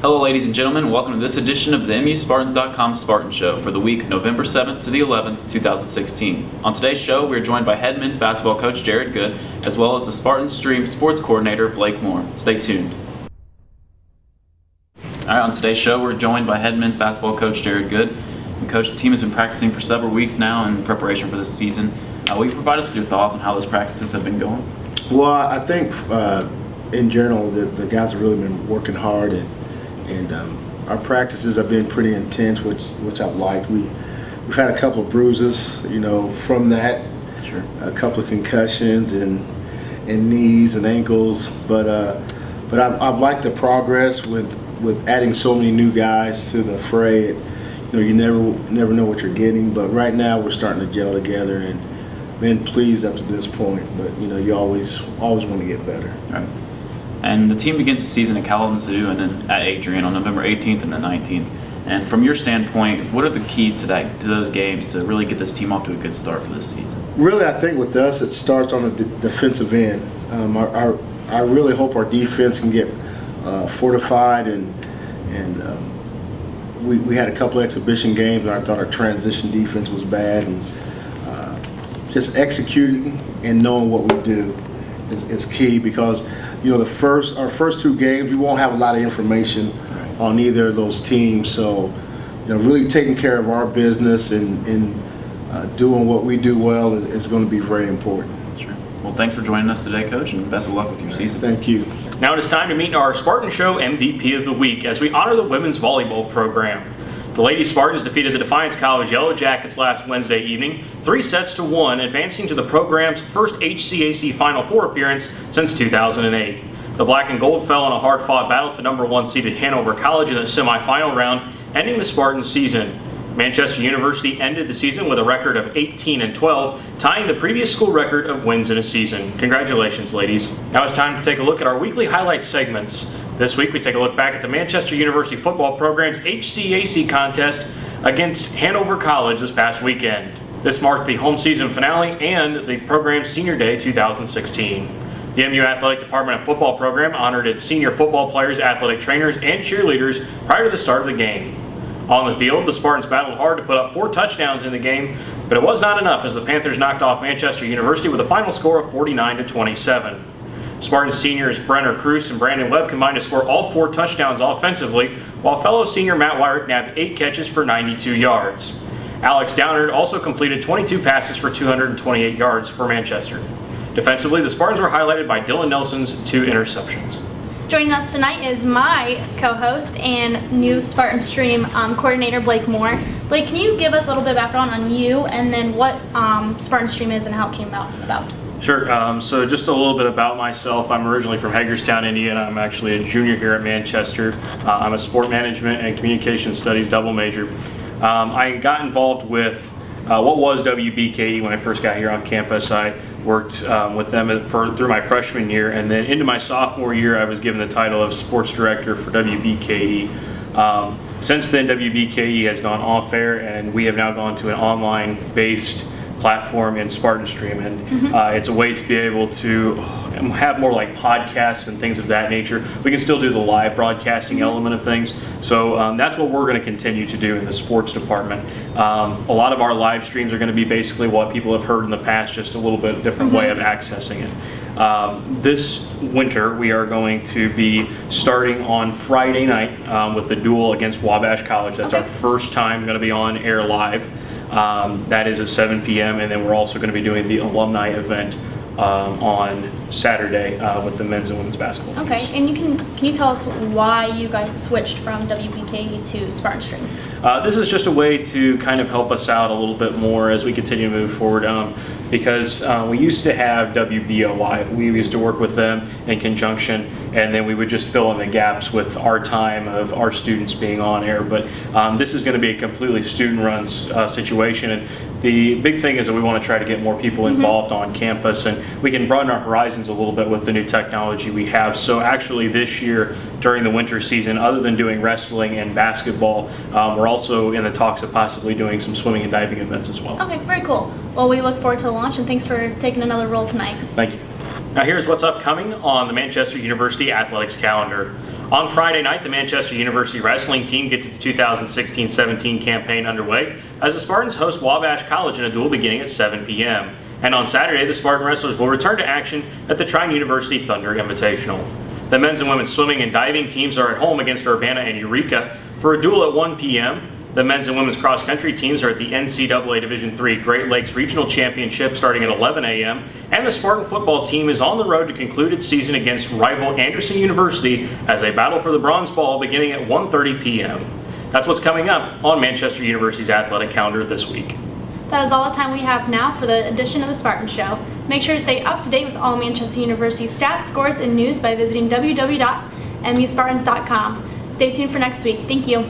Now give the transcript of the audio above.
Hello ladies and gentlemen, welcome to this edition of the MUSpartans.com Spartan Show for the week November 7th to the 11th, 2016. On today's show, we are joined by head men's basketball coach Gerad Good, as well as the Spartan Stream sports coordinator Blake Moore. Stay tuned. Alright, on today's show, we're joined by head men's basketball coach Gerad Good. And coach, the team has been practicing for several weeks now in preparation for this season. Will you provide us with your thoughts on how those practices have been going? Well, I think in general, the guys have really been working hard, and our practices have been pretty intense, which I've liked. We've had a couple of bruises, from that. Sure. A couple of concussions and knees and ankles, but I've liked the progress with adding so many new guys to the fray. You never know what you're getting, but right now we're starting to gel together and been pleased up to this point. But you always want to get better. Right. And the team begins the season at Kalamazoo and then at Adrian on November 18th and the 19th. And from your standpoint, what are the keys to those games to really get this team off to a good start for this season? Really, I think with us, it starts on the defensive end. I really hope our defense can get fortified, and we had a couple of exhibition games, and I thought our transition defense was bad, and just executing and knowing what we do is key, because our first two games, we won't have a lot of information on either of those teams. So, really taking care of our business and doing what we do well is going to be very important. Sure. Well, thanks for joining us today, Coach, and best of luck with your season. Thank you. Now it is time to meet our Spartan Show MVP of the week as we honor the women's volleyball program. The Lady Spartans defeated the Defiance College Yellow Jackets last Wednesday evening, 3-1, advancing to the program's first HCAC Final Four appearance since 2008. The Black and Gold fell in a hard-fought battle to number 1 seeded Hanover College in the semifinal round, ending the Spartans' season. Manchester University ended the season with a record of 18-12, tying the previous school record of wins in a season. Congratulations, ladies. Now it's time to take a look at our weekly highlight segments. This week we take a look back at the Manchester University football program's HCAC contest against Hanover College this past weekend. This marked the home season finale and the program's Senior Day 2016. The MU Athletic Department of Football program honored its senior football players, athletic trainers, and cheerleaders prior to the start of the game. On the field, the Spartans battled hard to put up 4 touchdowns in the game, but it was not enough as the Panthers knocked off Manchester University with a final score of 49-27. Spartans seniors Brenner Cruz and Brandon Webb combined to score all 4 touchdowns offensively, while fellow senior Matt Wyrick nabbed 8 catches for 92 yards. Alex Downard also completed 22 passes for 228 yards for Manchester. Defensively, the Spartans were highlighted by Dylan Nelson's 2 interceptions. Joining us tonight is my co-host and new Spartan Stream coordinator, Blake Moore. Blake, can you give us a little bit of background on you and then what Spartan Stream is and how it came about? Sure. So just a little bit about myself. I'm originally from Hagerstown, Indiana. I'm actually a junior here at Manchester. I'm a sport management and communication studies double major. I got involved with what was WBKE when I first got here on campus. I worked with them through my freshman year, and then into my sophomore year I was given the title of sports director for WBKE. Since then, WBKE has gone off air, and we have now gone to an online based platform in Spartan Stream, and it's a way to be able to have more like podcasts and things of that nature. We can still do the live broadcasting element of things, so that's what we're going to continue to do in the sports department. A lot of our live streams are going to be basically what people have heard in the past, just a little bit different way of accessing it. This winter we are going to be starting on Friday night with the duel against Wabash College. That's our first time going to be on air live. That is at 7 p.m. and then we're also going to be doing the alumni event on Saturday with the men's and women's basketball teams. Okay, and can you tell us why you guys switched from WBKE to Spartan Stream? This is just a way to kind of help us out a little bit more as we continue to move forward, because we used to have WBOY. We used to work with them in conjunction, and then we would just fill in the gaps with our time of our students being on air. But this is going to be a completely student-run situation, and the big thing is that we want to try to get more people involved on campus, and we can broaden our horizons a little bit with the new technology we have. So actually this year during the winter season, other than doing wrestling and basketball, we're also in the talks of possibly doing some swimming and diving events as well. Okay, very cool. Well, we look forward to the launch, and thanks for taking another role tonight. Thank you. Now here's what's upcoming on the Manchester University Athletics calendar. On Friday night, the Manchester University wrestling team gets its 2016-17 campaign underway as the Spartans host Wabash College in a duel beginning at 7 p.m. And on Saturday, the Spartan wrestlers will return to action at the Trine University Thunder Invitational. The men's and women's swimming and diving teams are at home against Urbana and Eureka for a duel at 1 p.m. The men's and women's cross-country teams are at the NCAA Division III Great Lakes Regional Championship starting at 11 a.m. And the Spartan football team is on the road to conclude its season against rival Anderson University as they battle for the bronze ball beginning at 1:30 p.m. That's what's coming up on Manchester University's athletic calendar this week. That is all the time we have now for the edition of the Spartan Show. Make sure to stay up to date with all Manchester University stats, scores, and news by visiting www.muspartans.com. Stay tuned for next week. Thank you.